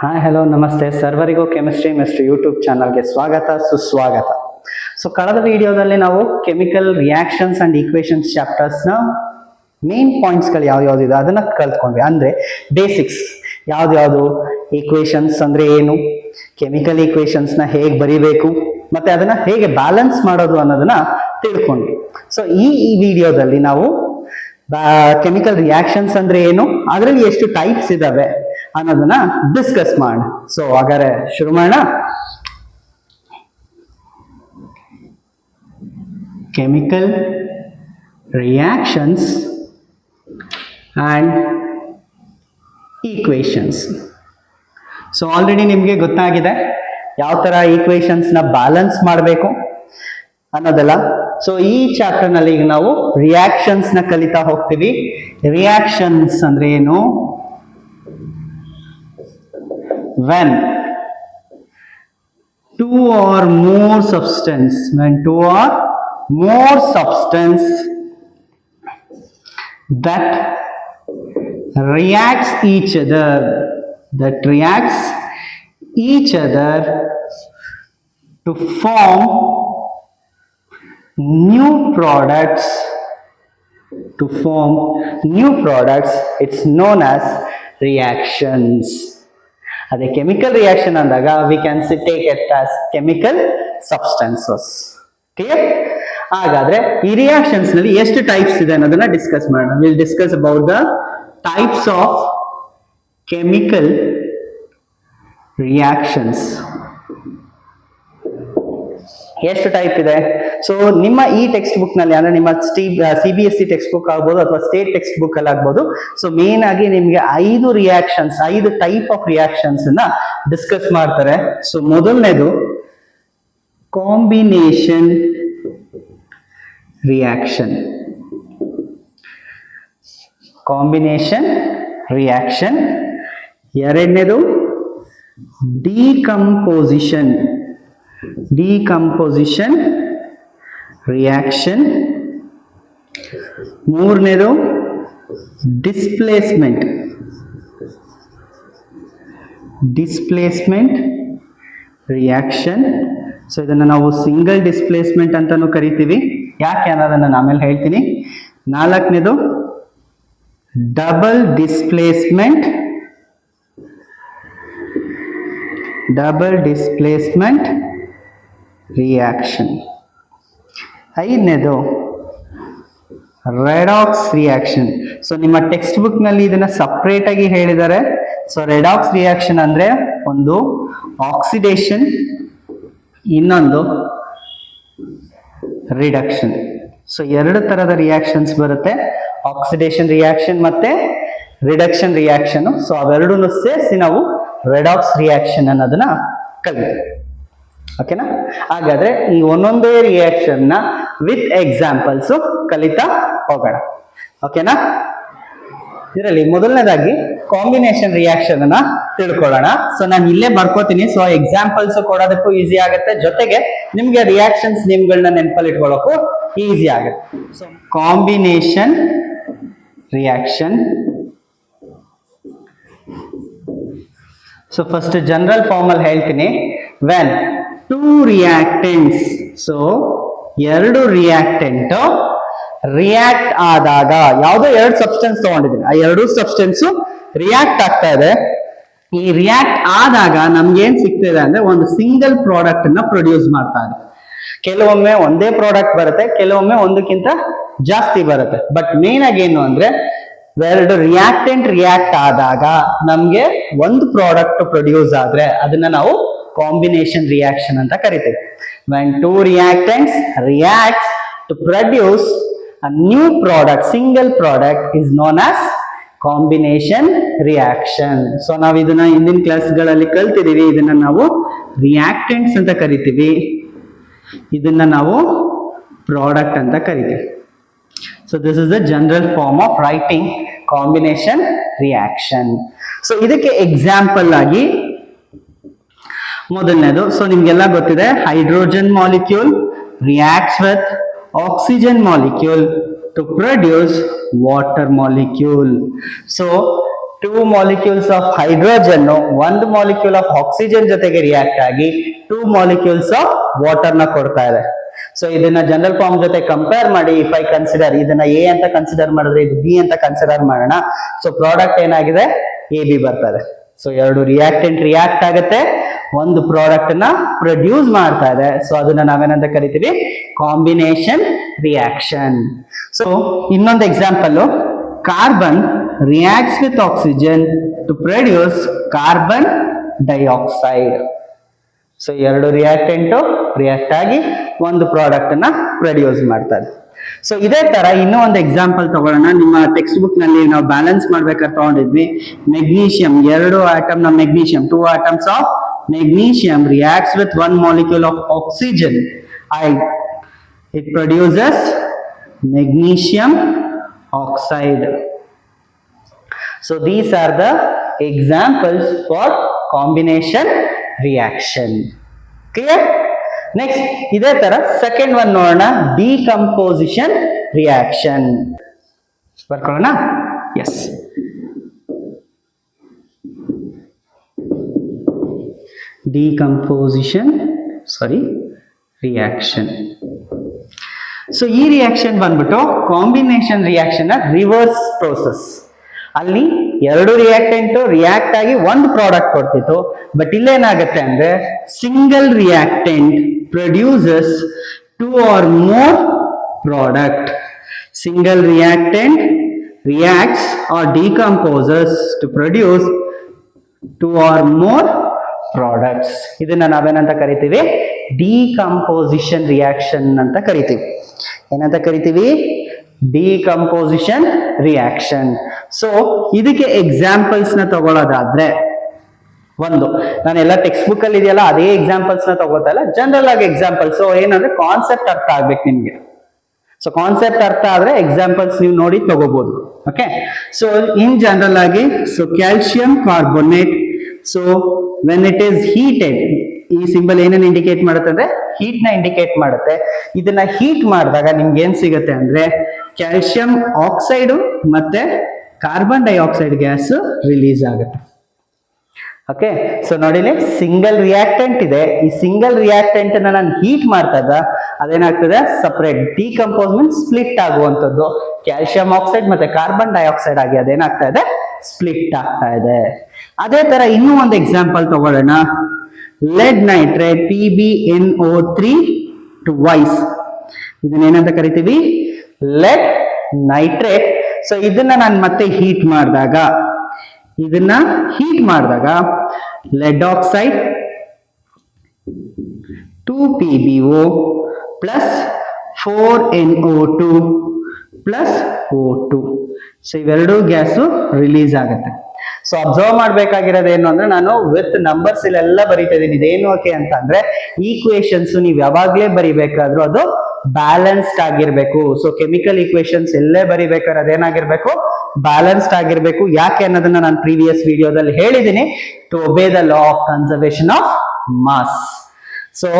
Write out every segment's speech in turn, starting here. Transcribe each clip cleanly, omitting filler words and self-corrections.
Hi hello ನಮಸ್ತೆ ಸರ್ವರಿಗೂ chemistry ಮೆಸ್ಟ್ರಿ YouTube ಚಾನಲ್ಗೆ ಸ್ವಾಗತ ಸುಸ್ವಾಗತ. ಸೊ ಕಳೆದ ವಿಡಿಯೋದಲ್ಲಿ ನಾವು ಕೆಮಿಕಲ್ ರಿಯಾಕ್ಷನ್ಸ್ ಅಂಡ್ ಈಕ್ವೇಷನ್ಸ್ ಚಾಪ್ಟರ್ಸ್ನ ಮೇನ್ ಪಾಯಿಂಟ್ಸ್ಗಳು ಯಾವ್ಯಾವ್ದಿದೆ ಅದನ್ನ ಕಲ್ತ್ಕೊಂಡ್ವಿ. ಅಂದರೆ ಬೇಸಿಕ್ಸ್ ಯಾವ್ದು ಈಕ್ವೇಷನ್ಸ್ ಅಂದರೆ ಏನು, ಕೆಮಿಕಲ್ ಈಕ್ವೇಷನ್ಸ್ನ ಹೇಗೆ ಬರಿಬೇಕು ಮತ್ತೆ ಅದನ್ನ ಹೇಗೆ ಬ್ಯಾಲೆನ್ಸ್ ಮಾಡೋದು ಅನ್ನೋದನ್ನ ತಿಳ್ಕೊಂಡ್ವಿ. ಸೊ ಈ ವಿಡಿಯೋದಲ್ಲಿ ನಾವು ಕೆಮಿಕಲ್ ರಿಯಾಕ್ಷನ್ಸ್ ಅಂದ್ರೆ ಏನು, ಅದರಲ್ಲಿ ಎಷ್ಟು ಟೈಪ್ಸ್ ಇದಾವೆ ಅನ್ನೋದನ್ನ ಡಿಸ್ಕಸ್ ಮಾಡೋಣ. ಸೊ ಹಾಗಾದ್ರೆ ಶುರು ಮಾಡೋಣ. Chemical reactions and equations. So already ನಿಮಗೆ ಗೊತ್ತಾಗಿದೆ ಯಾವ ತರ ಈಕ್ವೇಷನ್ಸ್ ನ ಬ್ಯಾಲೆನ್ಸ್ ಮಾಡಬೇಕು ಅನ್ನೋದಲ್ಲ. ಸೊ ಈ ಚಾಪ್ಟರ್ ನಲ್ಲಿ ಈಗ ನಾವು ರಿಯಾಕ್ಷನ್ಸ್ ನ ಕಲಿತಾ ಹೋಗ್ತೀವಿ. ರಿಯಾಕ್ಷನ್ಸ್ ಅಂದ್ರೆ ಏನು? when two or more substance that reacts each other to form new products it's known as reactions. ಅದೇ ಕೆಮಿಕಲ್ ರಿಯಾಕ್ಷನ್ ಅಂದಾಗ we can take it as chemical substances. Clear? ಹಾಗಾದ್ರೆ ಈ ರಿಯಾಕ್ಷನ್ಸ್ ನಲ್ಲಿ ಎಷ್ಟು ಟೈಪ್ಸ್ ಇದೆ ಅನ್ನೋದನ್ನ ಡಿಸ್ಕಸ್ ಮಾಡೋಣ. Will discuss about the types of chemical reactions. ಎಷ್ಟು ಟೈಪ್ ಇದೆ? ಸೊ ನಿಮ್ಮ ಈ ಟೆಕ್ಸ್ಟ್ ಬುಕ್ ನಲ್ಲಿ ಅಂದ್ರೆ ನಿಮ್ಮ CBSE ಟೆಕ್ಸ್ಟ್ ಬುಕ್ ಆಗ್ಬೋದು ಅಥವಾ ಸ್ಟೇಟ್ ಟೆಕ್ಸ್ಟ್ ಬುಕ್ ಅಲ್ಲಿ ಆಗ್ಬೋದು. ಸೊ ಮೇನ್ ಆಗಿ ನಿಮ್ಗೆ 5 ಟೈಪ್ ಆಫ್ ರಿಯಾಕ್ಷನ್ಸ್ ಅನ್ನ ಡಿಸ್ಕಸ್ ಮಾಡ್ತಾರೆ. ಸೊ ಮೊದಲನೇದು ಕಾಂಬಿನೇಷನ್ ರಿಯಾಕ್ಷನ್. ಎರಡನೇದು ಡಿಕಂಪೋಸಿಷನ್ ರಿಯಾಕ್ಷನ್. ಮೂರನೇದು ಡಿಸ್ಪ್ಲೇಸ್ಮೆಂಟ್ ರಿಯಾಕ್ಷನ್. ಸೊ ಇದನ್ನ ನಾವು ಸಿಂಗಲ್ ಡಿಸ್ಪ್ಲೇಸ್ಮೆಂಟ್ ಅಂತಾನು ಕರಿತೀವಿ. ಯಾಕೆ ಅನ್ನೋದನ್ನ ನಾನು ಆಮೇಲೆ ಹೇಳ್ತೀನಿ. ನಾಲ್ಕನೇದು ಡಬಲ್ ಡಿಸ್ಪ್ಲೇಸ್ಮೆಂಟ್ ರಿಯಾಕ್ಷನ್. ಐದನೇದು ರೆಡಾಕ್ಸ್ ರಿಯಾಕ್ಷನ್. ಸೊ ನಿಮ್ಮ ಟೆಕ್ಸ್ಟ್ ಬುಕ್ ನಲ್ಲಿ ಇದನ್ನ ಸಪರೇಟ್ ಆಗಿ ಹೇಳಿದ್ದಾರೆ. ಸೊ ರೆಡಾಕ್ಸ್ ರಿಯಾಕ್ಷನ್ ಅಂದ್ರೆ ಒಂದು ಆಕ್ಸಿಡೇಷನ್, ಇನ್ನೊಂದು ರಿಡಕ್ಷನ್. ಸೊ ಎರಡು ತರದ ರಿಯಾಕ್ಷನ್ಸ್ ಬರುತ್ತೆ, ಆಕ್ಸಿಡೇಷನ್ ರಿಯಾಕ್ಷನ್ ಮತ್ತೆ ರಿಡಕ್ಷನ್ ರಿಯಾಕ್ಷನ್. ಸೊ ಅವೆರಡನ್ನು ಸೇರಿಸಿ ನಾವು ರೆಡಾಕ್ಸ್ ರಿಯಾಕ್ಷನ್ ಅನ್ನೋದನ್ನ ಕಲಿತೀವಿ. ಓಕೆನಾ? ಹಾಗಾದ್ರೆ ಈ ಒಂದೊಂದೇ ರಿಯಾಕ್ಷನ್ ನ ವಿತ್ ಎಕ್ಸಾಂಪಲ್ಸ್ ಕಲಿತಾ ಹೋಗೋಣ. ಓಕೆನಾ? ಇದರಲ್ಲಿ ಮೊದಲನೇದಾಗಿ ಕಾಂಬಿನೇಷನ್ ರಿಯಾಕ್ಷನ್ ಅನ್ನ ತಿಳ್ಕೊಳ್ಳೋಣ. ಸೊ ನಾನು ಇಲ್ಲೇ ಬರ್ಕೋತೀನಿ. ಸೊ ಎಕ್ಸಾಂಪಲ್ಸ್ ಕೊಡೋದಕ್ಕೂ ಈಸಿ ಆಗುತ್ತೆ, ಜೊತೆಗೆ ನಿಮ್ಗೆ ರಿಯಾಕ್ಷನ್ಸ್ ನೇಮ್ಗಳನ್ನ ನೆನಪಲ್ಲಿ ಇಟ್ಕೊಳ್ಳೋಕ್ಕೂ ಈಸಿ ಆಗುತ್ತೆ. So combination reaction. So first general form ಅಲ್ಲಿ ಹೇಳ್ತೀನಿ. ವೆನ್ ಟೂ ರಿಯಾಕ್ಟೆಂಟ್ಸ್, ಸೊ ಎರಡು ರಿಯಾಕ್ಟೆಂಟ್ ರಿಯಾಕ್ಟ್ ಆದಾಗ, ಯಾವುದೋ ಎರಡು ಸಬ್ಸ್ಟೆನ್ಸ್ ತಗೊಂಡಿದ್ದೀನಿ, ಆ ಎರಡು ಸಬ್ಸ್ಟೆನ್ಸ್ ರಿಯಾಕ್ಟ್ ಆಗ್ತಾ ಇದೆ. ಈ ರಿಯಾಕ್ಟ್ ಆದಾಗ ನಮ್ಗೆ ಏನ್ ಸಿಗ್ತಿದೆ ಅಂದ್ರೆ ಒಂದು ಸಿಂಗಲ್ ಪ್ರಾಡಕ್ಟ್ ಅನ್ನ ಪ್ರೊಡ್ಯೂಸ್ ಮಾಡ್ತಾ ಇದೆ. ಕೆಲವೊಮ್ಮೆ ಒಂದೇ ಪ್ರಾಡಕ್ಟ್ ಬರುತ್ತೆ, ಕೆಲವೊಮ್ಮೆ ಒಂದಕ್ಕಿಂತ ಜಾಸ್ತಿ ಬರುತ್ತೆ. ಬಟ್ ಮೇನ್ ಆಗಿ ಏನು ಅಂದ್ರೆ ಎರಡು ರಿಯಾಕ್ಟೆಂಟ್ ರಿಯಾಕ್ಟ್ ಆದಾಗ ನಮ್ಗೆ ಒಂದು ಪ್ರಾಡಕ್ಟ್ ಪ್ರೊಡ್ಯೂಸ್ ಆದ್ರೆ ಅದನ್ನ ನಾವು ಕಾಂಬಿನೇಷನ್ ರಿಯಾಕ್ಷನ್ ಅಂತ ಕರಿತೀವಿ. when two reactants reacts to produce a new product, single product is known as combination reaction. So ನಾವು ಇದನ್ನ ಹಿಂದಿನ ಕ್ಲಾಸ್ಗಳಲ್ಲಿ ಕಲ್ತಿದೀವಿ. ಇದನ್ನ ನಾವು ರಿಯಾಕ್ಟೆಂಟ್ಸ್ ಅಂತ ಕರಿತೀವಿ, ಇದನ್ನ ನಾವು ಪ್ರಾಡಕ್ಟ್ ಅಂತ ಕರಿತೀವಿ. So this is the general form of writing combination reaction. So ಇದಕ್ಕೆ ಎಕ್ಸಾಂಪಲ್ ಆಗಿ ಮೊದಲನೇದು, ಸೊ ನಿಮ್ಗೆಲ್ಲ ಗೊತ್ತಿದೆ, hydrogen molecule reacts with oxygen molecule to produce water molecule. So 2 molecules of hydrogen ಒಂದು ಮಾಲಿಕ್ಯೂಲ್ ಆಫ್ ಆಕ್ಸಿಜನ್ ಜೊತೆಗೆ react ಆಗಿ 2 molecules of water ನ ಕೊಡ್ತಾ ಇದೆ. ಸೊ ಇದನ್ನ ಜನರಲ್ ಫಾರ್ಮ್ ಜೊತೆ ಕಂಪೇರ್ ಮಾಡಿ ಇಫ್ ಐ ಕನ್ಸಿಡರ್ ಇದನ್ನ ಎ ಅಂತ ಕನ್ಸಿಡರ್ ಮಾಡಿದ್ರೆ ಇದು ಬಿ ಅಂತ ಕನ್ಸಿಡರ್ ಮಾಡೋಣ. ಸೊ ಪ್ರಾಡಕ್ಟ್ ಏನಾಗಿದೆ ಎ ಬಿ ಬರ್ತದೆ. ಸೊ ಎರಡು ರಿಯಾಕ್ಟೆಂಟ್ ರಿಯಾಕ್ಟ್ ಆಗುತ್ತೆ, ಒಂದು ಪ್ರಾಡಕ್ಟ್ ನ ಪ್ರೊಡ್ಯೂಸ್ ಮಾಡ್ತಾ ಇದೆ. ಸೊ ಅದನ್ನ ನಾವೇನಂತ ಕರಿತೀವಿ ಕಾಂಬಿನೇಷನ್ ರಿಯಾಕ್ಷನ್. ಸೊ ಇನ್ನೊಂದು example, carbon reacts with oxygen to produce carbon dioxide. So ಎರಡು ರಿಯಾಕ್ಟೆಂಟ್ ರಿಯಾಕ್ಟ್ ಆಗಿ ಒಂದು ಪ್ರಾಡಕ್ಟ್ ನ ಪ್ರೊಡ್ಯೂಸ್ ಮಾಡ್ತಾರೆ. ಸೊ ಇದೇ ತರ ಇನ್ನೂ ಒಂದು ಎಕ್ಸಾಂಪಲ್ ತಗೊಳ್ಳೋಣ. ನಿಮ್ಮ ಟೆಕ್ಸ್ಟ್ ಬುಕ್ ನಲ್ಲಿ ನಾವು ಬ್ಯಾಲೆನ್ಸ್ ಮಾಡ್ಬೇಕಾದ್ರೆ ತಗೊಂಡಿದ್ವಿ. ಮೆಗ್ನೀಷಿಯಂ, ಎರಡು ಆಟಮ್ ನ magnesium, 2 atoms of magnesium reacts with 1 molecule of oxygen. It produces magnesium oxide. So these are the examples for combination reaction. Clear? Next, ಇದೇ ತರ ಸೆಕೆಂಡ್ ಒನ್ ನೋಡೋಣ, ಡಿಕಂಪೋಸಿಷನ್ ರಿಯಾಕ್ಷನ್. ಬರ್ಕೊಳ್ಳೋಣ. Yes, decomposition reaction. So ಈ reaction ಬಂದ್ಬಿಟ್ಟು combination reaction reverse process. ಅಲ್ಲಿ ಎರಡು reactant react ಆಗಿ ಒಂದು ಪ್ರಾಡಕ್ಟ್ ಕೊಡ್ತಿತ್ತು. ಬಟ್ ಇಲ್ಲೇನಾಗುತ್ತೆ ಅಂದ್ರೆ single reactant produces 2 or more product. Single reactant reacts or decomposes to produce 2 or more products. ಇದನ್ನ ನಾವೇನಂತ ಕರಿತೀವಿ ಡಿಕಂಪೋಸಿಷನ್ ರಿಯಾಕ್ಷನ್ ಅಂತ ಕರಿತೀವಿ. ಏನಂತ ಕರಿತೀವಿ ಡಿಕಂಪೋಸಿಷನ್ ರಿಯಾಕ್ಷನ್. ಸೊ ಇದಕ್ಕೆ ಎಕ್ಸಾಂಪಲ್ಸ್ ನ ತಗೊಳ್ಳೋದಾದ್ರೆ, ಒಂದು ನಾನು ಎಲ್ಲ ಟೆಕ್ಸ್ಟ್ ಬುಕ್ ಅಲ್ಲಿ ಇದೆಯಲ್ಲ ಅದೇ ಎಕ್ಸಾಂಪಲ್ಸ್ ನ ತಗೋತಾ ಇಲ್ಲ, ಜನರಲ್ ಆಗಿ ಎಕ್ಸಾಂಪಲ್ಸ್. ಸೊ ಏನಂದ್ರೆ ಕಾನ್ಸೆಪ್ಟ್ ಅರ್ಥ ಆಗ್ಬೇಕು ನಿಮ್ಗೆ. ಸೊ ಕಾನ್ಸೆಪ್ಟ್ ಅರ್ಥ ಆದ್ರೆ ಎಕ್ಸಾಂಪಲ್ಸ್ ನೀವು ನೋಡಿ ತಗೋಬಹುದು. ಓಕೆ, ಸೊ ಇನ್ ಜನರಲ್ ಆಗಿ, so calcium carbonate, so when it is heated, ಈ ಸಿಂಬಲ್ ಏನನ್ನ ಇಂಡಿಕೇಟ್ ಮಾಡುತ್ತೆ ಅಂದ್ರೆ ಹೀಟ್ ನ ಇಂಡಿಕೇಟ್ ಮಾಡುತ್ತೆ. ಇದನ್ನ ಹೀಟ್ ಮಾಡಿದಾಗ ನಿಮ್ಗೆ ಏನ್ ಸಿಗುತ್ತೆ ಅಂದ್ರೆ ಕ್ಯಾಲ್ಸಿಯಂ ಆಕ್ಸೈಡ್ ಮತ್ತೆ ಕಾರ್ಬನ್ ಡೈಆಕ್ಸೈಡ್ ಗ್ಯಾಸ್ ರಿಲೀಸ್ ಆಗುತ್ತೆ. ಓಕೆ, ಸೊ ನೋಡಿಲಿ ಸಿಂಗಲ್ ರಿಯಾಕ್ಟೆಂಟ್ ಇದೆ. ಈ ಸಿಂಗಲ್ ರಿಯಾಕ್ಟೆಂಟ್ ನಾನು ಹೀಟ್ ಮಾಡ್ತಾ ಇದ್ದ ಅದೇನಾಗ್ತದೆ ಸಪರೇಟ್ ಡಿಕಂಪೋಸ್ ಮೀನ್ಸ್ ಸ್ಪ್ಲಿಟ್ ಆಗುವಂತದ್ದು. ಕ್ಯಾಲ್ಸಿಯಂ ಆಕ್ಸೈಡ್ ಮತ್ತೆ ಕಾರ್ಬನ್ ಡೈಆಕ್ಸೈಡ್ ಆಗಿ ಅದೇನಾಗ್ತಾ ಇದೆ ಸ್ಪ್ಲಿಟ್ ಆಗ್ತಾ ಇದೆ. ಅದೇ ತರ ಇನ್ನೂ ಒಂದು ಎಕ್ಸಾಂಪಲ್ ತಗೊಳ್ಳೋಣ, ಲೆಡ್ ನೈಟ್ರೇಟ್ PbNO3 ಟ್ವೈಸ್. ಇದನ್ನೇನಂತ ಕರಿತೀವಿ ಲೆಡ್ ನೈಟ್ರೇಟ್. ಸೊ ಇದನ್ನ ನಾನು ಮತ್ತೆ ಹೀಟ್ ಮಾಡಿದಾಗ lead oxide 2 PbO plus 4NO2 plus O2. So ಇವೆರಡು ಗ್ಯಾಸು ರಿಲೀಸ್ ಆಗುತ್ತೆ. ಸೊ ಅಬ್ಸರ್ವ್ ಮಾಡ್ಬೇಕಾಗಿರೋದು ಏನು ಅಂದ್ರೆ, ನಾನು ವಿತ್ ನಂಬರ್ಸ್ ಇಲ್ಲೆಲ್ಲ ಬರೀತಾ ಇದೀನಿ. ಇದೇನು ಓಕೆ ಅಂತ ಅಂದ್ರೆ ಈಕ್ವೇಶನ್ಸ್ ನೀವು ಯಾವಾಗ್ಲೇ ಬರಿಬೇಕಾದ್ರೂ ಅದು ಬ್ಯಾಲೆನ್ಸ್ಡ್ ಆಗಿರ್ಬೇಕು. ಸೊ ಕೆಮಿಕಲ್ ಈಕ್ವೇಶನ್ಸ್ ಎಲ್ಲೇ ಬರಿಬೇಕಾದ್ರೆ ಅದೇನಾಗಿರ್ಬೇಕು ಬ್ಯಾಲೆನ್ಸ್ಡ್ ಆಗಿರ್ಬೇಕು. ಯಾಕೆ ಅನ್ನೋದನ್ನ ನಾನು ಪ್ರೀವಿಯಸ್ ವಿಡಿಯೋದಲ್ಲಿ ಹೇಳಿದ್ದೀನಿ, to obey the law of conservation of mass. So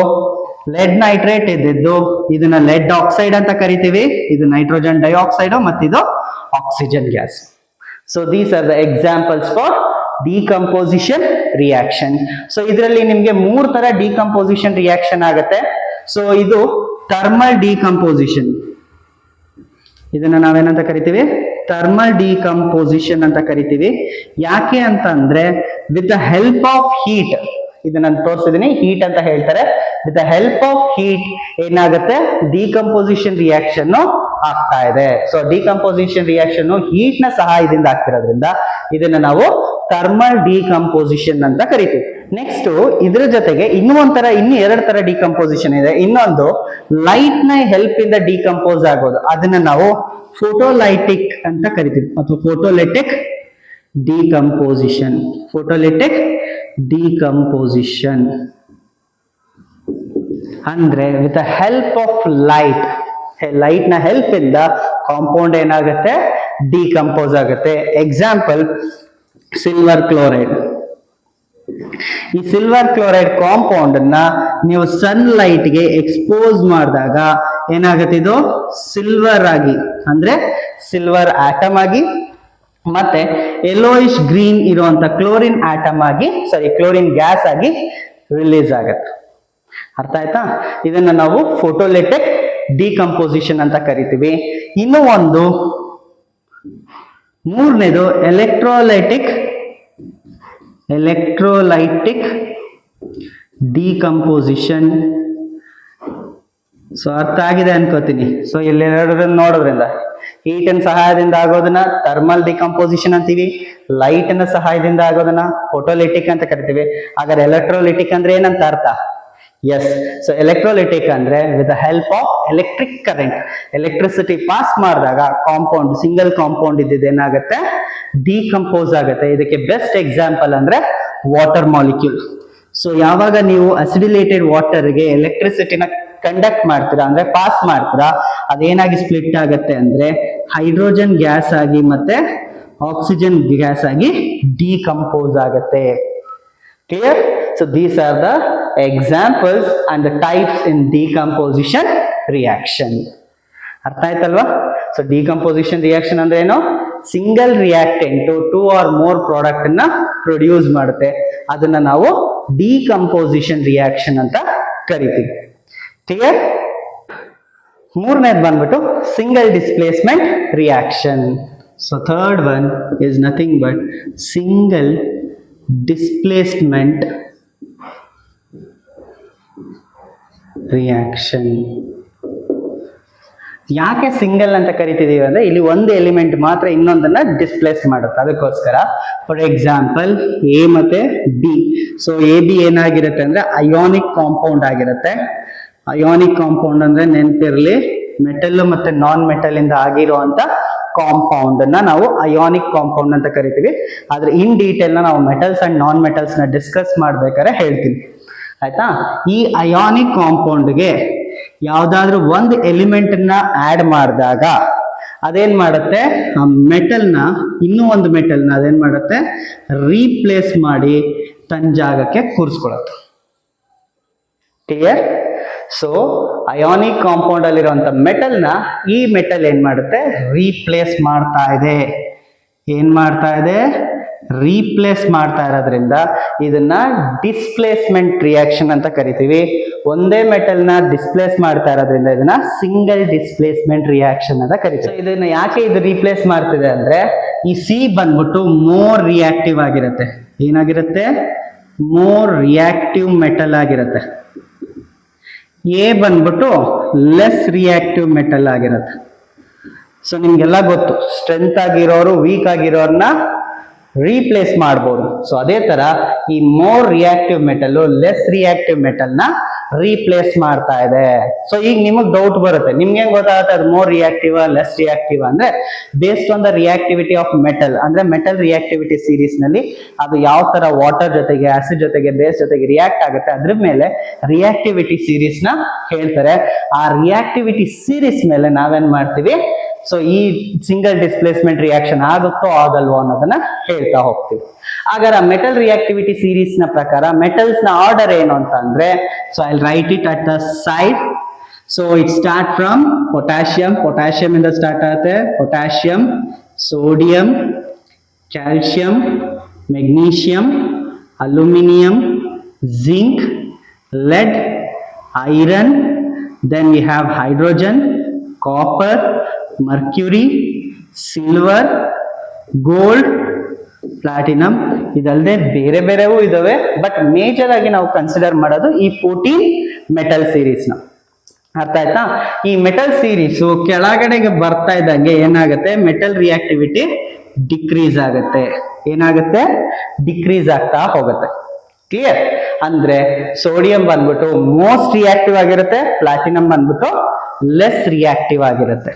lead nitrate ಇದ್ದಿದ್ದು ಇದನ್ನ ಲೆಡ್ ಆಕ್ಸೈಡ್ ಅಂತ ಕರಿತೀವಿ, ಇದು ನೈಟ್ರೋಜನ್ ಡೈಆಕ್ಸೈಡ್ ಮತ್ತಿದು oxygen gas. So these are the examples for decomposition reaction. So ಇದರಲ್ಲಿ ನಿಮ್ಗೆ 3 ತರ ಡಿಕಂಪೋಸಿಷನ್ ರಿಯಾಕ್ಷನ್ ಆಗುತ್ತೆ. ಸೊ ಇದು ಥರ್ಮಲ್ ಡಿಕಂಪೋಸಿಷನ್, ಇದನ್ನ ನಾವೇನಂತ ಕರಿತೀವಿ ಥರ್ಮಲ್ ಡಿಕಂಪೋಸಿಷನ್ ಅಂತ ಕರಿತೀವಿ. ಯಾಕೆ ಅಂತ ಅಂದ್ರೆ with the help of heat, ಇದನ್ನ ನಾನು ತೋರಿಸಿದೀನಿ ಹೀಟ್ ಅಂತ ಹೇಳ್ತಾರೆ. With the help of heat ಏನಾಗುತ್ತೆ ಡಿಕಂಪೋಸಿಷನ್ ರಿಯಾಕ್ಷನ್ ಆಗ್ತಾ ಇದೆ. ಸೊ ಡಿಕಂಪೋಸಿಷನ್ ರಿಯಾಕ್ಷನ್ ಹೀಟ್ ನ ಸಹಾಯದಿಂದ ಆಗ್ತಿರೋದ್ರಿಂದ ಇದನ್ನ ನಾವು ಥರ್ಮಲ್ ಡಿಕಂಪೋಸಿಷನ್ ಅಂತ ಕರಿತೀವಿ. ನೆಕ್ಸ್ಟ್ ಇದ್ರ ಜೊತೆಗೆ ಇನ್ನೂ 2 ತರ ಡಿಕಂಪೋಸಿಷನ್ ಇದೆ. ಇನ್ನೊಂದು ಲೈಟ್ ನ ಹೆಲ್ಪ್ ಇಂದ ಡಿಕಂಪೋಸ್ ಆಗೋದು, ಅದನ್ನ ನಾವು ಫೋಟೋಲೈಟಿಕ್ ಅಂತ ಕರಿತೀವಿ ಅಥವಾ ಫೋಟೋಲಿಟಿಕ್ ಡಿಕಂಪೋಸಿಷನ್. ಅಂದ್ರೆ with the help of light ನ ಹೆಲ್ಪ್ ಇಂದ ಕಾಂಪೌಂಡ್ ಏನಾಗುತ್ತೆ ಡಿಕಂಪೋಸ್ ಆಗುತ್ತೆ. Example silver chloride. ಈ ಸಿಲ್ವರ್ ಕ್ಲೋರೈಡ್ ಕಾಂಪೌಂಡ್ ಅನ್ನ ನೀವು ಸನ್ಲೈಟ್ ಗೆ ಎಕ್ಸ್ಪೋಸ್ ಮಾಡಿದಾಗ ಏನಾಗುತ್ತೆ, ಇದು ಸಿಲ್ವರ್ ಆಗಿ ಅಂದ್ರೆ ಸಿಲ್ವರ್ ಆಟಮ್ ಆಗಿ ಮತ್ತೆ ಯೆಲ್ಲೋಯಿಶ್ ಗ್ರೀನ್ ಇರುವಂತ ಕ್ಲೋರಿನ್ ಆಟಮ್ ಆಗಿ ಕ್ಲೋರಿನ್ ಗ್ಯಾಸ್ ಆಗಿ ರಿಲೀಸ್ ಆಗುತ್ತೆ. ಅರ್ಥ ಆಯ್ತಾ? ಇದನ್ನ ನಾವು ಫೋಟೋಲಿಟಿಕ್ ಡಿಕಂಪೋಸಿಷನ್ ಅಂತ ಕರಿತೀವಿ. ಇನ್ನು ಒಂದು ಮೂರನೇದು ಎಲೆಕ್ಟ್ರೋಲೈಟಿಕ್ ಡಿಕಂಪೋಸಿಷನ್. ಸೊ ಅರ್ಥ ಆಗಿದೆ ಅನ್ಕೋತೀನಿ. ಸೊ ಇಲ್ಲೆರಡನ್ನ ನೋಡೋದ್ರಿಂದ ಹೀಟಿನ ಸಹಾಯದಿಂದ ಆಗೋದನ್ನ ಥರ್ಮಲ್ ಡಿಕಂಪೋಸಿಷನ್ ಅಂತೀವಿ, ಲೈಟಿನ ಸಹಾಯದಿಂದ ಆಗೋದನ್ನ ಫೋಟೋಲಿಟಿಕ್ ಅಂತ ಕರಿತೀವಿ. ಹಾಗಾದ್ರೆ ಎಲೆಕ್ಟ್ರೋಲಿಟಿಕ್ ಅಂದ್ರೆ ಏನಂತ ಅರ್ಥ? ಎಸ್, ಸೊ ಎಲೆಕ್ಟ್ರೋಲಿಟಿಕ್ ಅಂದ್ರೆ with the help of electric current, electricity pass ಮಾಡಿದಾಗ ಕಾಂಪೌಂಡ್, ಸಿಂಗಲ್ ಕಾಂಪೌಂಡ್ ಇದ್ದಿದ್ದು ಏನಾಗುತ್ತೆ, ಡಿಕಂಪೋಸ್ ಆಗುತ್ತೆ. ಇದಕ್ಕೆ ಬೆಸ್ಟ್ ಎಕ್ಸಾಂಪಲ್ ಅಂದ್ರೆ ವಾಟರ್ ಮಾಲಿಕ್ಯೂಲ್. ಸೊ ಯಾವಾಗ ನೀವು ಅಸಿಡಿಲೇಟೆಡ್ ವಾಟರ್ಗೆ ಎಲೆಕ್ಟ್ರಿಸಿಟಿನ ಕಂಡಕ್ಟ್ ಮಾಡ್ತೀರಾ ಅಂದ್ರೆ ಪಾಸ್ ಮಾಡ್ತೀರಾ, ಅದೇನಾಗಿ ಸ್ಪ್ಲಿಟ್ ಆಗುತ್ತೆ ಅಂದ್ರೆ ಹೈಡ್ರೋಜನ್ ಗ್ಯಾಸ್ ಆಗಿ ಮತ್ತೆ ಆಕ್ಸಿಜನ್ ಗ್ಯಾಸ್ ಆಗಿ ಡಿಕಂಪೋಸ್ ಆಗುತ್ತೆ. Clear? So these are the examples and the types in decomposition reaction. ಅರ್ಥ ಆಯ್ತಲ್ವಾ? ಸೊ ಡಿಕಂಪೋಸಿಷನ್ ರಿಯಾಕ್ಷನ್ ಅಂದ್ರೆ ಏನು? Single reactant 2 or more product ಅನ್ನ ಪ್ರೊಡ್ಯೂಸ್ ಮಾಡುತ್ತೆ. ಅದನ್ನ ನಾವು ಡಿಕಂಪೋಸಿಷನ್ ರಿಯಾಕ್ಷನ್ ಅಂತ ಕರಿತೀವಿ. ಕ್ಲಿಯರ್? ಮೂರನೇದು ಬಂದ್ಬಿಟ್ಟು single displacement reaction. So third one is nothing but single displacement reaction. ಯಾಕೆ ಸಿಂಗಲ್ ಅಂತ ಕರಿತಿದೀವಿ ಅಂದ್ರೆ ಇಲ್ಲಿ ಒಂದು ಎಲಿಮೆಂಟ್ ಮಾತ್ರ ಇನ್ನೊಂದನ್ನ ಡಿಸ್ಪ್ಲೇಸ್ ಮಾಡುತ್ತೆ, ಅದಕ್ಕೋಸ್ಕರ. ಫಾರ್ ಎಕ್ಸಾಂಪಲ್ ಎ ಮತ್ತೆ ಬಿ. ಸೊ ಎ ಬಿ ಏನಾಗಿರುತ್ತೆ ಅಂದ್ರೆ ಅಯೋನಿಕ್ ಕಾಂಪೌಂಡ್ ಆಗಿರುತ್ತೆ. ಅಯೋನಿಕ್ ಕಾಂಪೌಂಡ್ ಅಂದ್ರೆ ನೆನಪಿರ್ಲಿ, ಮೆಟಲ್ ಮತ್ತೆ ನಾನ್ ಮೆಟಲ್ ಇಂದ ಆಗಿರುವಂತ ಕಾಂಪೌಂಡ್ ಅನ್ನ ನಾವು ಅಯೋನಿಕ್ ಕಾಂಪೌಂಡ್ ಅಂತ ಕರಿತೀವಿ. ಆದ್ರೆ ಇನ್ ಡೀಟೇಲ್ ನಾವು ಮೆಟಲ್ಸ್ ಅಂಡ್ ನಾನ್ ಮೆಟಲ್ಸ್ ನ ಡಿಸ್ಕಸ್ ಮಾಡ್ಬೇಕಾದ್ರೆ ಹೇಳ್ತೀನಿ. ಆಯ್ತಾ? ಈ ಅಯಾನಿಕ್ ಕಾಂಪೌಂಡ್ಗೆ ಯಾವ್ದಾದ್ರು ಒಂದು ಎಲಿಮೆಂಟ್ ನ ಆಡ್ ಮಾಡಿದಾಗ ಅದೇನ್ ಮಾಡುತ್ತೆ, ಆ ಮೆಟಲ್ನ, ಇನ್ನೂ ಒಂದು ಮೆಟಲ್ನ ಅದೇನ್ ಮಾಡುತ್ತೆ, ರೀಪ್ಲೇಸ್ ಮಾಡಿ ತನ್ನ ಜಾಗಕ್ಕೆ ಕೂರಿಸ್ಕೊಳತ್ತೆ. ಕ್ಲಿಯರ್? ಸೊ ಅಯಾನಿಕ್ ಕಾಂಪೌಂಡ್ ಅಲ್ಲಿರುವಂತ ಮೆಟಲ್ನ ಈ ಮೆಟಲ್ ಏನ್ ಮಾಡುತ್ತೆ, ರೀಪ್ಲೇಸ್ ಮಾಡ್ತಾ ಇದೆ. ಏನ್ ಮಾಡ್ತಾ ಇದೆ? ರೀಪ್ಲೇಸ್ ಮಾಡ್ತಾ ಇರೋದ್ರಿಂದ ಇದನ್ನ ಡಿಸ್ಪ್ಲೇಸ್ಮೆಂಟ್ ರಿಯಾಕ್ಷನ್ ಅಂತ ಕರಿತೀವಿ. ಒಂದೇ ಮೆಟಲ್ ನ ಡಿಸ್ಪ್ಲೇಸ್ ಮಾಡ್ತಾ ಇರೋದ್ರಿಂದ ಇದನ್ನ ಸಿಂಗಲ್ ಡಿಸ್ಪ್ಲೇಸ್ಮೆಂಟ್ ರಿಯಾಕ್ಷನ್ ಅಂತ ಕರಿತೀವಿ. ಇದನ್ನ ಯಾಕೆ ಇದು ರೀಪ್ಲೇಸ್ ಮಾಡ್ತಿದೆ ಅಂದ್ರೆ ಈ ಸಿ ಬಂದ್ಬಿಟ್ಟು ಮೋರ್ ರಿಯಾಕ್ಟಿವ್ ಆಗಿರುತ್ತೆ. ಏನಾಗಿರುತ್ತೆ? ಮೋರ್ ರಿಯಾಕ್ಟಿವ್ ಮೆಟಲ್ ಆಗಿರುತ್ತೆ. ಎ ಬಂದ್ಬಿಟ್ಟು ಲೆಸ್ ರಿಯಾಕ್ಟಿವ್ ಮೆಟಲ್ ಆಗಿರುತ್ತೆ. ಸೊ ನಿಮ್ಗೆಲ್ಲ ಗೊತ್ತು, ಸ್ಟ್ರೆಂತ್ ಆಗಿರೋರು ವೀಕ್ ಆಗಿರೋರ್ನ ರೀಪ್ಲೇಸ್ ಮಾಡ್ಬೋದು. ಸೊ ಅದೇ ತರ ಈ more reactive metal less reactive metal ನ ರೀಪ್ಲೇಸ್ ಮಾಡ್ತಾ ಇದೆ. ಸೊ ಈಗ ನಿಮಗ್ ಡೌಟ್ ಬರುತ್ತೆ, ನಿಮ್ಗೆ ಹೆಂಗ್ ಗೊತ್ತಾಗುತ್ತೆ ಅದು ಮೋರ್ ರಿಯಾಕ್ಟಿವ್ ಲೆಸ್ ರಿಯಾಕ್ಟಿವ್ ಅಂದ್ರೆ based on the reactivity of metal. ಅಂದ್ರೆ ಮೆಟಲ್ ರಿಯಾಕ್ಟಿವಿಟಿ ಸೀರೀಸ್ ನಲ್ಲಿ ಅದು ಯಾವ ತರ ವಾಟರ್ ಜೊತೆಗೆ, ಆಸಿಡ್ ಜೊತೆಗೆ, ಬೇಸ್ ಜೊತೆಗೆ ರಿಯಾಕ್ಟ್ ಆಗುತ್ತೆ ಅದ್ರ ಮೇಲೆ ರಿಯಾಕ್ಟಿವಿಟಿ ಸೀರೀಸ್ ನ ಹೇಳ್ತಾರೆ. ಆ ರಿಯಾಕ್ಟಿವಿಟಿ ಸೀರೀಸ್ ಮೇಲೆ ನಾವೇನ್ ಮಾಡ್ತೀವಿ, ಸೊ ಈ ಸಿಂಗಲ್ ಡಿಸ್ಪ್ಲೇಸ್ಮೆಂಟ್ ರಿಯಾಕ್ಷನ್ ಆಗುತ್ತೋ ಆಗಲ್ವೋ ಅನ್ನೋದನ್ನ ಹೇಳ್ತಾ ಹೋಗ್ತೀವಿ. ಹಾಗಾದ್ರೆ ಮೆಟಲ್ ರಿಯಾಕ್ಟಿವಿಟಿ ಸೀರೀಸ್ ನ ಪ್ರಕಾರ ಮೆಟಲ್ಸ್ ನ ಆರ್ಡರ್ ಏನು ಅಂತ ಅಂದ್ರೆ, so I right it at the side. So it start from potassium, potassium ಇಂದ ಸ್ಟಾರ್ಟ್ ಆಗುತ್ತೆ. Potassium, sodium, calcium, magnesium, aluminium, zinc, lead, iron, then we have hydrogen, copper, mercury, silver, gold, platinum. ಇದಲ್ಲದೆ ಬೇರೆ ಬೇರೆವೂ ಇದಾವೆ, but major ಆಗಿ ನಾವು consider ಮಾಡೋದು ಈ 14 metal series ನ. ಅರ್ಥ ಆಯ್ತಾ? ಈ ಮೆಟಲ್ ಸೀರೀಸ್ ಕೆಳಗಡೆಗೆ ಬರ್ತಾ ಇದ್ದಂಗೆ ಏನಾಗುತ್ತೆ, ಮೆಟಲ್ ರಿಯಾಕ್ಟಿವಿಟಿ ಡಿಕ್ರೀಸ್ ಆಗುತ್ತೆ. ಏನಾಗುತ್ತೆ? ಡಿಕ್ರೀಸ್ ಆಗ್ತಾ ಹೋಗುತ್ತೆ. ಕ್ಲಿಯರ್? ಅಂದ್ರೆ ಸೋಡಿಯಂ ಬಂದ್ಬಿಟ್ಟು ಮೋಸ್ಟ್ ರಿಯಾಕ್ಟಿವ್ ಆಗಿರುತ್ತೆ, ಪ್ಲಾಟಿನಂ ಬಂದ್ಬಿಟ್ಟು ಲೆಸ್ ರಿಯಾಕ್ಟಿವ್ ಆಗಿರುತ್ತೆ.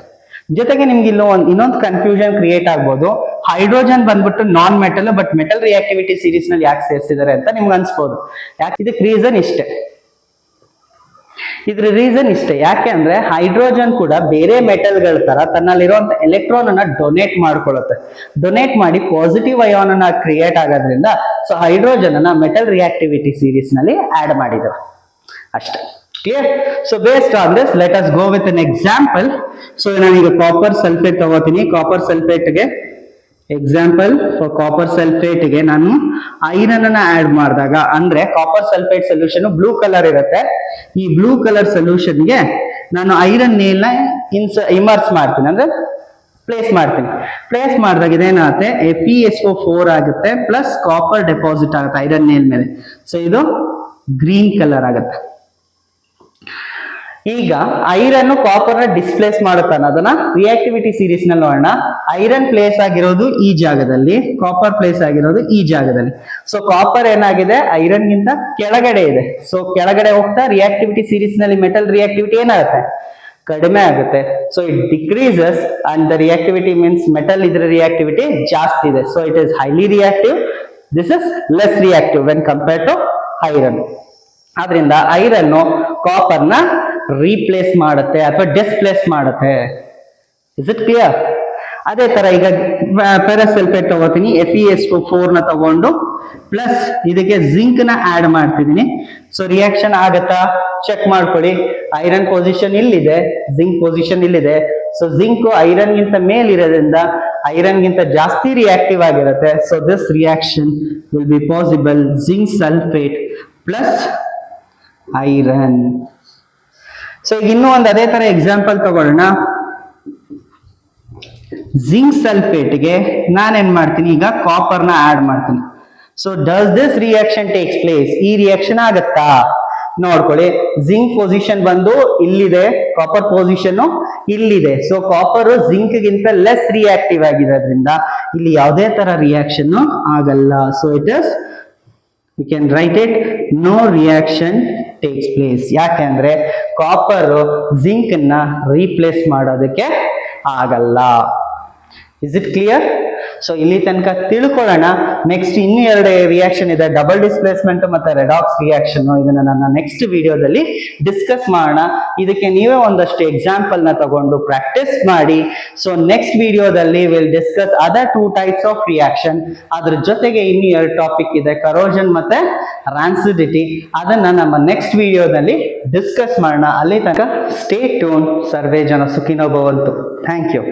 ಜೊತೆಗೆ ನಿಮ್ಗೆ ಇನ್ನೊಂದು ಕನ್ಫ್ಯೂಷನ್ ಕ್ರಿಯೇಟ್ ಆಗ್ಬೋದು, ಹೈಡ್ರೋಜನ್ ಬಂದ್ಬಿಟ್ಟು non metal, but metal reactivity series ನಲ್ಲಿ ಯಾಕೆ ಸೇರಿಸಿದ್ದಾರೆ ಅಂತ ನಿಮ್ಗೆ ಅನ್ಸ್ಬೋದು. ಯಾಕೆ? ಇದಕ್ಕೆ ರೀಸನ್ ಇಷ್ಟೇ. ಇದ್ರ ರೀಸನ್ ಇಷ್ಟೇ. ಯಾಕೆ ಅಂದ್ರೆ ಹೈಡ್ರೋಜನ್ ಕೂಡ ಬೇರೆ ಮೆಟಲ್ಗಳ ತರ ತನ್ನಲ್ಲಿರುವಂತ ಎಲೆಕ್ಟ್ರಾನ್ ಅನ್ನ ಡೊನೇಟ್ ಮಾಡ್ಕೊಳ್ಳುತ್ತೆ. ಡೊನೇಟ್ ಮಾಡಿ ಪಾಸಿಟಿವ್ ಅಯಾನ್ ಅನ್ನ ಕ್ರಿಯೇಟ್ ಆಗೋದ್ರಿಂದ ಸೊ ಹೈಡ್ರೋಜನ್ ಅನ್ನ ಮೆಟಲ್ ರಿಯಾಕ್ಟಿವಿಟಿ ಸೀರೀಸ್ ನಲ್ಲಿ ಆಡ್ ಮಾಡಿದ್ರು ಅಷ್ಟೇ. Clear? So based on this let us go with an example. So ನಾನೀಗ ಕಾಪರ್ ಸಲ್ಫೇಟ್ ತಗೋತೀನಿ. ಕಾಪರ್ ಸಲ್ಫೇಟ್ಗೆ ಎಕ್ಸಾಂಪಲ್ ಫಾರ್ ಕಾಪರ್ ಸಲ್ಫೇಟ್ಗೆ ನಾನು ಐರನ್ ಅನ್ನ ಆಡ್ ಮಾಡಿದಾಗ, ಅಂದ್ರೆ copper sulphate solution blue colour ಇರುತ್ತೆ, ಈ ಬ್ಲೂ ಕಲರ್ ಸೊಲ್ಯೂಷನ್ಗೆ ನಾನು ಐರನ್ ನೇಲ್ ನ ಇಮರ್ಸ್ ಮಾಡ್ತೀನಿ, ಅಂದ್ರೆ ಪ್ಲೇಸ್ ಮಾಡ್ತೀನಿ. ಪ್ಲೇಸ್ ಮಾಡಿದಾಗ ಇದೇನಾಗುತ್ತೆ, FeSO4 ಆಗುತ್ತೆ ಪ್ಲಸ್ ಕಾಪರ್ ಡೆಪಾಸಿಟ್ ಆಗುತ್ತೆ ಐರನ್ ನೇಲ್ ಮೇಲೆ. ಸೊ ಇದು ಗ್ರೀನ್ ಕಲರ್ ಆಗುತ್ತೆ. ಈಗ ಐರನ್ ಕಾಪರ್ ನ ಡಿಸ್ಪ್ಲೇಸ್ ಮಾಡುತ್ತೆ ಅನ್ನೋದನ್ನ ರಿಯಾಕ್ಟಿವಿಟಿ ಸೀರೀಸ್ ನಲ್ಲಿ ನೋಡೋಣ. ಐರನ್ ಪ್ಲೇಸ್ ಆಗಿರೋದು ಈ ಜಾಗದಲ್ಲಿ, ಕಾಪರ್ ಪ್ಲೇಸ್ ಆಗಿರೋದು ಈ ಜಾಗದಲ್ಲಿ. ಸೊ ಕಾಪರ್ ಏನಾಗಿದೆ, ಐರನ್ ಗಿಂತ ಕೆಳಗಡೆ ಇದೆ. ಸೊ ಕೆಳಗಡೆ ಹೋಗ್ತಾ ರಿಯಾಕ್ಟಿವಿಟಿ ಸೀರೀಸ್ ನಲ್ಲಿ ಮೆಟಲ್ ರಿಯಾಕ್ಟಿವಿಟಿ ಏನಾಗುತ್ತೆ, ಕಡಿಮೆ ಆಗುತ್ತೆ. So it decreases and the reactivity means metal ಇದ್ರ ರಿಯಾಕ್ಟಿವಿಟಿ ಜಾಸ್ತಿ ಇದೆ. So it is highly reactive, this is less reactive when compared to iron. ಆದ್ರಿಂದ ಐರನ್ ಕಾಪರ್ ನ ರೀಪ್ಲೇಸ್ ಮಾಡುತ್ತೆ ಅಥವಾ ಡಿಸ್ಪ್ಲೇಸ್ ಮಾಡುತ್ತೆ. Is it clear? ಅದೇ ತರ ಈಗ ಫೆರಸ್ ಸಲ್ಫೇಟ್ ತಗೋತೀನಿ, FeSO4 ನ ತಗೊಂಡು ಪ್ಲಸ್ ಇದಕ್ಕೆ ಜಿಂಕ್ ನ ಆಡ್ ಮಾಡ್ತಿದ್ದೀನಿ. ಸೊ ರಿಯಾಕ್ಷನ್ ಆಗತ್ತಾ ಚೆಕ್ ಮಾಡ್ಕೊಳ್ಳಿ. ಐರನ್ ಪೊಸಿಷನ್ ಇಲ್ಲಿದೆ, ಜಿಂಕ್ ಪೊಸಿಷನ್ ಇಲ್ಲಿದೆ. ಸೊ ಜಿಂಕ್ ಐರನ್ ಗಿಂತ ಮೇಲಿರೋದ್ರಿಂದ ಐರನ್ ಗಿಂತ ಜಾಸ್ತಿ ರಿಯಾಕ್ಟಿವ್ ಆಗಿರುತ್ತೆ. So this reaction will be possible, zinc sulphate plus iron. So ಈಗ ಇನ್ನೂ ಒಂದು ಅದೇ ತರ ಎಕ್ಸಾಂಪಲ್ ತಗೊಳ್ಳೋಣ. ಜಿಂಕ್ ಸಲ್ಫೇಟ್ಗೆ ನಾನೇನ್ ಮಾಡ್ತೀನಿ, ಈಗ ಕಾಪರ್ ನ ಆಡ್ ಮಾಡ್ತೀನಿ. So does this reaction takes place? ಈ ರಿಯಾಕ್ಷನ್ ಆಗತ್ತಾ ನೋಡ್ಕೊಳ್ಳಿ. ಜಿಂಕ್ ಪೊಸಿಷನ್ ಬಂದು ಇಲ್ಲಿದೆ, ಕಾಪರ್ ಪೊಸಿಷನ್ ಇಲ್ಲಿದೆ. ಸೊ ಕಾಪರ್ ಜಿಂಕ್ ಗಿಂತ ಲೆಸ್ ರಿಯಾಕ್ಟಿವ್ ಆಗಿರೋದ್ರಿಂದ ಇಲ್ಲಿ ಯಾವುದೇ ತರ ರಿಯಾಕ್ಷನ್ ಆಗಲ್ಲ. So it is, you can write it, no reaction takes place. ಯಾಕೆಂದ್ರೆ ಕಾಪರ್ ಜಿಂಕ್ ನ ರೀಪ್ಲೇಸ್ ಮಾಡೋದಕ್ಕೆ ಆಗಲ್ಲ. Is it clear? ಸೊ ಇಲ್ಲಿ ತನಕ ತಿಳ್ಕೊಳ್ಳೋಣ. ನೆಕ್ಸ್ಟ್ ಇನ್ನೂ ಎರಡು ರಿಯಾಕ್ಷನ್ ಇದೆ, ಡಬಲ್ ಡಿಸ್ಪ್ಲೇಸ್ಮೆಂಟ್ ಮತ್ತೆ ರೆಡಾಕ್ಸ್ ರಿಯಾಕ್ಷನ್. ಇದನ್ನ ನನ್ನ ನೆಕ್ಸ್ಟ್ ವಿಡಿಯೋದಲ್ಲಿ ಡಿಸ್ಕಸ್ ಮಾಡೋಣ. ಇದಕ್ಕೆ ನೀವೇ ಒಂದಷ್ಟು ಎಕ್ಸಾಂಪಲ್ ನ ತಗೊಂಡು ಪ್ರಾಕ್ಟೀಸ್ ಮಾಡಿ. ಸೊ ನೆಕ್ಸ್ಟ್ ವಿಡಿಯೋದಲ್ಲಿ will discuss other 2 types of reaction. ಅದ್ರ ಜೊತೆಗೆ ಇನ್ನೂ 2 ಟಾಪಿಕ್ ಇದೆ, ಕರೋಷನ್ ಮತ್ತೆ ರಾನ್ಸಿಡಿಟಿ. ಅದನ್ನ ನಮ್ಮ ನೆಕ್ಸ್ಟ್ ವಿಡಿಯೋದಲ್ಲಿ ಡಿಸ್ಕಸ್ ಮಾಡೋಣ. ಅಲ್ಲಿ ತನಕ ಸ್ಟೇ ಟ್ಯೂನ್. ಸರ್ವೇ ಜನ ಸುಖಿನೋ ಭವಂತು. Thank you.